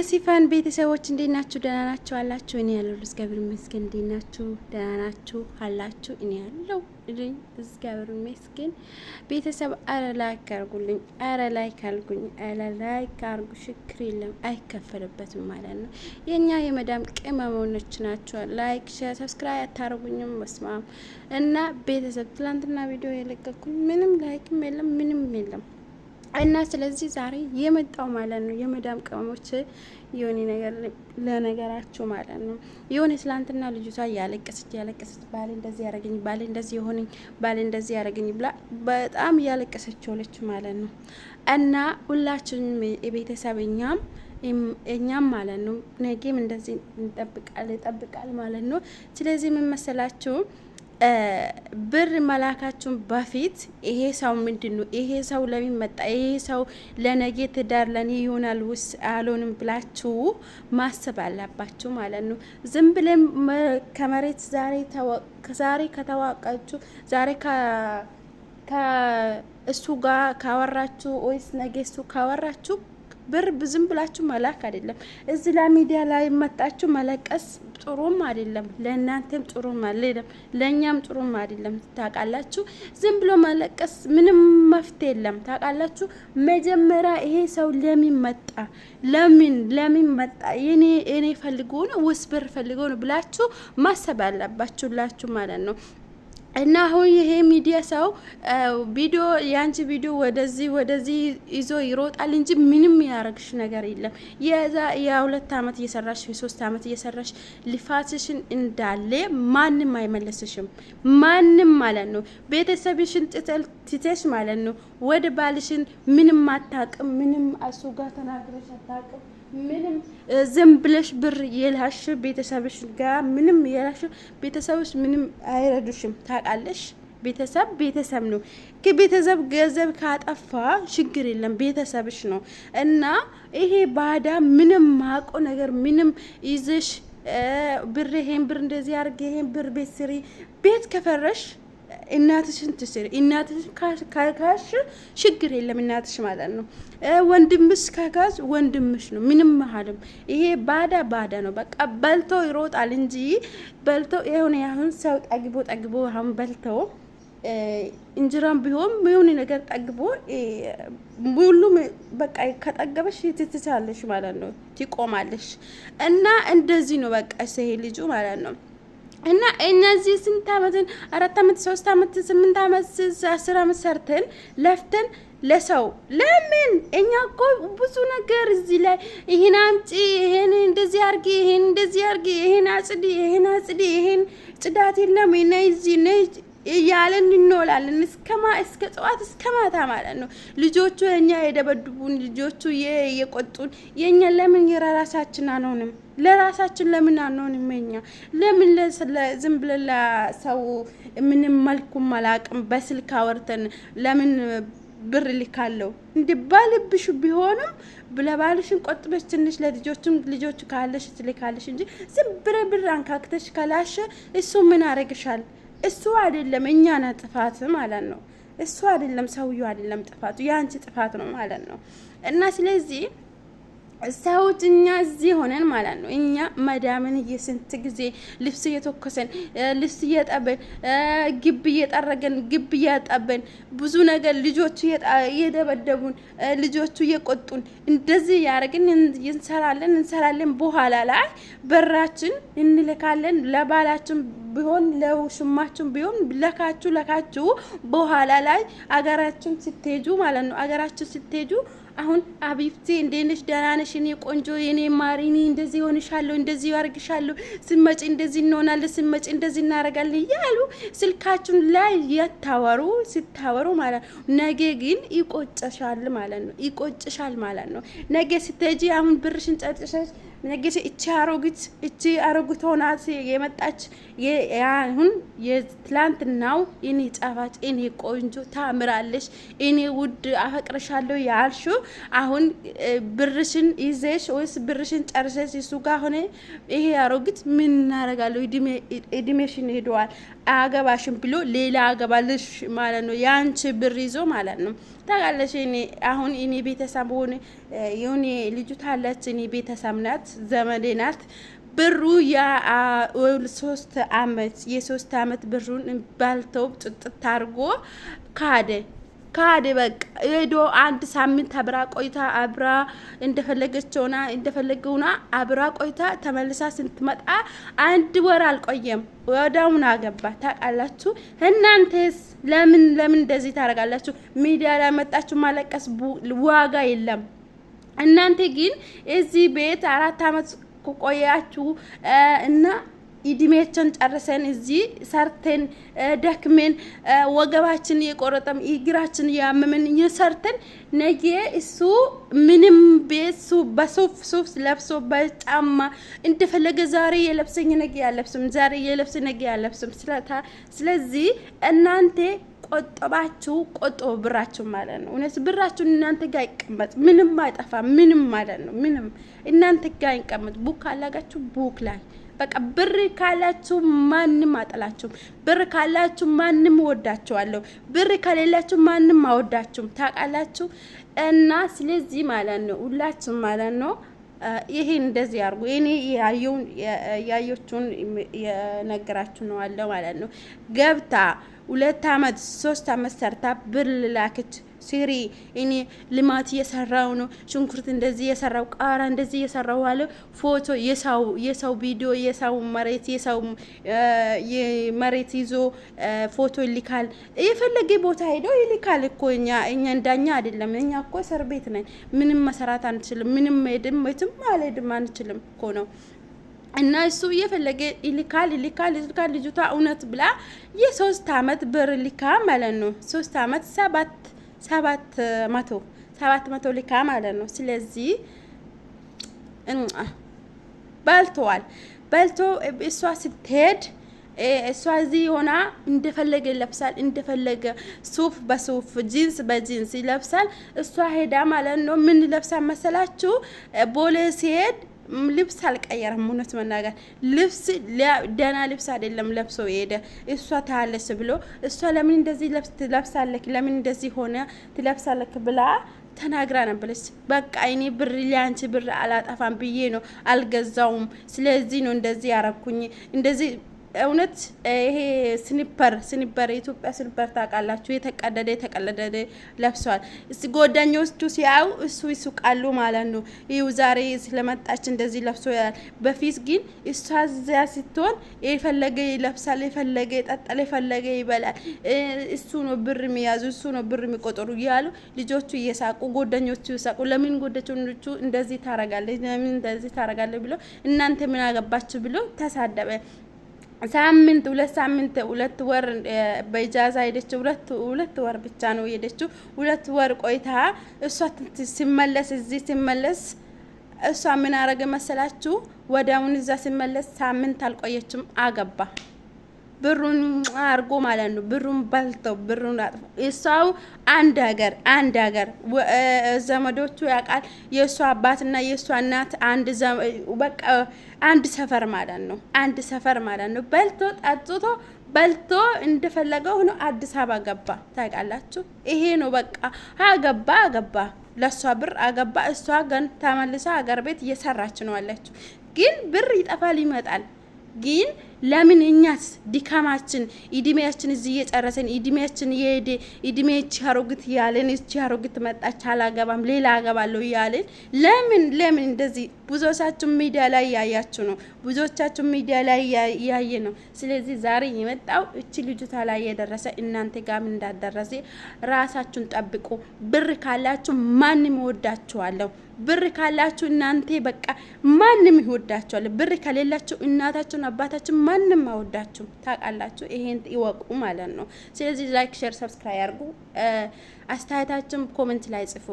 የሲፋን ቤተሰቦች እንዴት ናችሁ? ደህና ናችሁ አላችሁ? እኔ ያለው እግዚአብሔር ይመስገን። እንዴት ናችሁ? ደህና ናችሁ አላችሁ? እኔ ያለው እግዚአብሔር ይመስገን። ቤተሰብ አረ ላይክ አርጉልኝ፣ አረ ላይክ አርጉኝ፣ አረ ላይክ አርጉ። ሽክር የለም አይከፈልበትም ማለት ነው። የኛ የመዳም ቅመሞች ናችሁ። ላይክ ሼር ሰብስክራይብ አታረጉኝም? መስማም እና ቤተሰብ ትላንትና ቪዲዮ የለቀኩኝ ምንም ላይክም የለም ምንም የለም። እና ስለዚህ ዛሬ የመጣው ማለት ነው የመዳም ቅመሞች የሆነ ነገር ለነገራችሁ ማለት ነው። የሆነ ትላንትና ልጅቷ ያለቀሰች ባሌ እንደዚህ ያረገኝ፣ ባሌ እንደዚህ የሆነኝ፣ ባሌ እንደዚህ ያረገኝ ብላ በጣም ያለቀሰች ሆነች ማለት ነው። እና ሁላችንም የቤተሰብ እኛም ማለት ነው ነገም እንደዚህ ይጠብቃል ማለት ነው። ስለዚህ ምን መሰላችሁ ብር መላካችሁን በፊት ይሄ ሰው ምንድነው? ይሄ ሰው ለምን መጣ? ይሄ ሰው ለነገ ትዳር ለኔ ይሆናል ውስ አልሆንም ብላችሁ ማሰብ አለባችሁ ማለት ነው። ዝም ብለን ከመሬት ዛሬ ከተዋቃችሁ ዛሬ ከእሱ ጋር ካወራችሁ ወይስ ነገ እሱ ካወራችሁ ብር ዝም ብላችሁ መላክ አይደለም። እዚህ ለሚዲያ ላይ መጣችሁ መለቀስ ጥሩም አይደለም፣ ለእናንተም ጥሩም አይደለም፣ ለእኛም ጥሩም አይደለም። ታውቃላችሁ፣ ዝም ብሎ መለቀስ ምንም መፍትሄ የለም። ታውቃላችሁ፣ መጀመሪያ ይሄ ሰው ለምን መጣ፣ ለምን መጣ፣ እኔ ፈልጎ ነው ወይስ ብር ፈልጎ ነው ብላችሁ ማሰብ አለባችሁላችሁ ማለት ነው። እና አሁን ይሄ ሚዲያ ሰው ቪዲዮ ያንቺ ቪዲዮ ወደዚህ ይዞ ይሮጣል እንጂ ምንም ያረግሽ ነገር የለም። የ2 አመት እየሰራሽ የ3 አመት እየሰራሽ ልፋትሽን እንዳለ ማንም አይመለስሽም። ማንም ማለት ነው። ቤተሰብሽን ትተሽ ማለት ነው ወደ ባልሽን ምንም አታቅም። ምንም እሱ ጋር ተናግረሽ አታቅም። ምንም ዝም ብለሽ ብር የላሽ ቤተሰብሽ ጋር ምንም የላሽ ቤተሰብሽ ምንም አይረዱሽም። ታውቃለሽ፣ ቤተሰብ ነው። ከቤተሰብ ገንዘብ ካጠፋ ችግር የለም፣ ቤተሰብሽ ነው። እና ይሄ ባዳ ምንም ማቆ ነገር ምንም ይዘሽ ብር ይሄን ብር እንደዚህ አርግ ይሄን ብር ቤት ስሪ ቤት ከፈረሽ እናትሽን ትስሪ። እናትሽ ካካሽ ችግር የለም እናትሽ ማለት ነው። ወንድምሽ ካካሽ ወንድምሽ ነው። ምንም መሀልም ይሄ ባዳ ነው። በቃ በልቶ ይሮጣል እንጂ በልቶ የሆነ ያሁን ሰው ጠግቦ አሁን በልቶ እንጀራም ቢሆን የሆነ ነገር ጠግቦ ሁሉም በቃ ከጠገበሽ ትትቻለሽ ማለት ነው፣ ትቆማለሽ። እና እንደዚህ ነው በቃ ይሄ ልጁ ማለት ነው። እና እነዚህ ስንት አመትን 4 አመት 3 አመት 8 አመት 10 አመት ሰርተን ለፍተን ለሰው ለምን? እኛ እኮ ብዙ ነገር እዚህ ላይ ይሄን አምጪ፣ ይሄን እንደዚህ አርጊ፣ ይሄን እንደዚህ አርጊ፣ ይሄን አጽዲ፣ ይሄን ጽዳት የለም እዚህ ነይ እያለን እንኖላለን እስከ ጠዋት እስከ ማታ ማለት ነው። ልጆቹ የኛ የደበድቡን ልጆቹ የቆጡን የኛ ለምን የራሳችን አንሆንም? ለራሳችን ለምን አንሆንም? የኛ ለምን ዝም ብለን ለሰው ምንም መልኩም አላቅም በስልክ አወርተን ለምን ብር ልካለው እንዴ? ባልብሽ ቢሆንም ለባልሽን ቆጥበሽ ትንሽ ልጆቹ ካለሽ ትልካለሽ እንጂ ዝም ብር አንካክተሽ ካላሽ እሱ ምን አረግሻል? እሱ አይደለም እኛ ነን ጥፋት ማለት ነው። እሱ አይደለም ሰውዬው አይደለም ጥፋቱ፣ ያንቺ ጥፋት ነው ማለት ነው። እና ስለዚህ ሰዎች እኛ እዚህ ሆነን ማለት ነው እኛ መዳምን የስንት ጊዜ ልብስ እየተኮሰን ልብስ እየጠበን ግብ እየጠረገን ግብ እያጠበን ብዙ ነገር ልጆቹ እየደበደቡን ልጆቹ እየቆጡን እንደዚህ ያረግን እንሰራለን። በኋላ ላይ በራችን እንልካለን። ለባላችን ቢሆን ለውሽማችን ቢሆን ለካችሁ በኋላ ላይ አገራችን ስትሄጁ ማለት ነው አገራችን ስትሄጁ አሁን አቢብቲ እንዴነሽ ደህና ነሽ? እኔ ቆንጆ የኔ ማሪኒ እንደዚህ ሆነሻለሁ፣ እንደዚህ ያርግሻለሁ፣ ስመጪ እንደዚህ እንሆናለን፣ ስመጪ እንደዚህ እናረጋለን እያሉ ስልካችን ላይ ስታወሩ ማለት ነው። ነገ ግን ይቆጭሻል ማለት ነው። ነገ ስትሄጂ አሁን ብርሽን ጨርጭሽ ነገሽ እቺ አሮጊት ሆና የመጣች አሁን የትላንትናው እኔ ጣፋጭ እኔ ቆንጆ ታምራለሽ እኔ ውድ አፈቅርሻለሁ ያልሽው አሁን ብርሽን ይዘሽ ወይስ ብርሽን ጨርሰሽ እሱ ጋር ሆነ ይሄ አሮጊት ምን እናረጋለሁ እድሜሽን ሄዷል አገባሽም ብሎ ሌላ አገባልሽ ማለት ነው ያንቺ ብር ይዞ ማለት ነው ታጋለሽ አሁን እኔ ቤተሰብ ሆነ የሆነ ልጅቷ አለች እኔ ቤተሰብ ናት ዘመዴ ናት ብሩ የ3 አመት ብሩን ባልተው ጥጥት አድርጎ ካደ በቃ ሄዶ አንድ ሳምንት አብራ ቆይታ አብራ እንደፈለገውና አብራ ቆይታ ተመልሳ ስትመጣ አንድ ወር አልቆየም ወዳውን አገባ ታውቃላችሁ እናንተስ ለምን እንደዚህ ታረጋላችሁ ሚዲያ ላይ መጣችሁ ማለቀስ ዋጋ የለም እናንተ ግን እዚህ ቤት 4 አመት ቆያችሁ እና ኢድሜችን ጨርሰን እዚህ ሰርተን ደክመን ወገባችን የቆረጠም እግራችን ያመመን የሰርተን ነገ እሱ ምንም ቤሱ በሱፍ ለብሶ በጫማ እንደፈለገ ዛሬ የለብሰኝ ነገ ያለብስም ዛሬ የለብስ ነገ ያለብስም ስለዚህ እናንተ ቆጥባችሁ ቆጥቡ ብራችሁ ማለት ነው እነሱ ብራችሁ እናንተ ጋር ይቀመጥ ምንም አይጠፋ ምንም ማለት ነው ምንም እናንተ ጋር ይቀመጥ ቡክ አላጋችሁ ቡክ ላይ በቃ ብር ካላችሁ ማንንም አጠላችሁ ብር ካላችሁ ማንንም ወዳችኋለሁ ብር ከሌላችሁ ማንንም አወዳችሁም ታውቃላችሁ እና ስለዚህ ማለት ነው ሁላችሁም ማለት ነው ይሄ እንደዚህ ያርጉ እኔ ያየሁትን የነገራችሁ ነው አለ ማለት ነው ገብታ 2 አመት 3 አመት ሰርታ ብር ላከች ሲሪ እኔ ልማት እየሰራው ነው ሽንኩርት እንደዚህ እየሰራው ቃራ እንደዚህ እየሰራው አለ ፎቶ የሰው ቪዲዮ የሰው መሬት ይዞ ፎቶ ይልካል የፈለገ ቦታ ሄዶ ይልካል እኮ እኛ እንዳኛ አይደለም እኛ እኮ እስር ቤት ነን ምንም መሰራት አንችልም ምንም የትም አልሄድም አንችልም እኮ ነው እና እሱ የፈለገ ይልካል ልጅቷ እውነት ብላ የ3 አመት ብር ልካ ማለት ነው 3 አመት 700 ልካ ማለት ነው ስለዚህ በልቶ እሷ ስትሄድ እሷ እዚህ ሆና እንደፈለገ ይለብሳል እንደፈለገ ሱፍ በሱፍ ጂንስ በጂንስ ይለብሳል እሷ ሄዳ ማለት ነው ምን ለብሳ መሰላችሁ ቦሌ ሲሄድ ልብስ አልቀየረም እውነት መናገር ልብስ ደና ልብስ አይደለም ለብሶ ሄደ እሷ ታለስ ብሎ እሷ ለምን እንደዚህ ለብሳለክ ለምን እንደዚህ ሆነ ትለብሳለክ ብላ ተናግራ ነበረች በቃ እኔ ብር ሊያንቺ ብር አላጠፋም ብዬ ነው አልገዛውም ስለዚህ ነው እንደዚህ ያረኩኝ እንደዚህ እውነት ይሄ ስኒፐር የኢትዮጵያ ስኒፐር ታውቃላችሁ የተቀደደ ለብሷል እስቲ ጓደኞቹ ሲያዩ እሱ ይሱቃሉ ማለት ነው ይው ዛሬ ስለመጣች እንደዚህ ለብሶ በፊት ግን እሷ እዚያ ስትሆን የፈለገ ይለብሳል የፈለገ ይጠጣል የፈለገ ይበላል እሱ ነው ብር የሚያዙ እሱ ነው ብር የሚቆጥሩ እያሉ ልጆቹ እየሳቁ ጓደኞቹ ይሳቁ ለምን ጓደኞቹ እንደዚህ ታረጋለች ለምን እንደዚህ ታረጋለች ብሎ እናንተ ምን አገባችሁ ብሎ ተሳደበ ሳምንት 2 ወር በኢጃዛ ሄደች 2 ወር ብቻ ነው ሄደችው 2 ወር ቆይታ እሷ ሲመለስ እሷ ምን አረገ መሰላችሁ ወዳውን እዛ ሲመለስ ሳምንት አልቆየችም አገባ ብሩን አርጎ ማለት ነው ብሩን በልተው ብሩን አጥፎ እሷው አንድ ሀገር ዘመዶቹ ያቃል የሷ አባትና የሷ እናት በቃ አንድ ሰፈር ማለት ነው በልቶ ጠጥቶ በልቶ እንደፈለገው ሆኖ አዲስ አበባ ገባ ታውቃላችሁ ይሄ ነው በቃ አገባ ለሷ ብር አገባ እሷ ግን ተመልሳ ሀገር ቤት እየሰራች ነው አለችው ግን ብር ይጠፋል ይመጣል ግን ለምን እኛስ ዲካማችን ኢድሜያችን እዚህ እየጨረሰን ኢድሜያችን የሄደ ኢድሜች ያሮግት ያለን እቺ ያሮግት መጣች አላገባም ሌላ አገባለሁ ያለን ለምን እንደዚህ ብዙዎቻችሁ ሚዲያ ላይ ያያችሁ ነው ብዙዎቻችሁ ሚዲያ ላይ ያየ ነው ስለዚህ ዛሬ የመጣው እቺ ልጅቷ ላይ የደረሰ እናንተ ጋር እንዳደረሰ ራሳችሁን ጠብቁ ብር ካላችሁ ማንንም ይወዳችኋል ብር ካላችሁ እናንተ በቃ ማንንም ይወዳችኋል ብር ከሌላችሁ እናታችሁን አባታችሁ ማንንም አይወዳችሁም ታውቃላችሁ ይሄን ይወቁ ማለት ነው ስለዚህ ላይክ ሼር ሰብስክራይብ አድርጉ አስተያየታችሁን ኮሜንት ላይ ጽፉ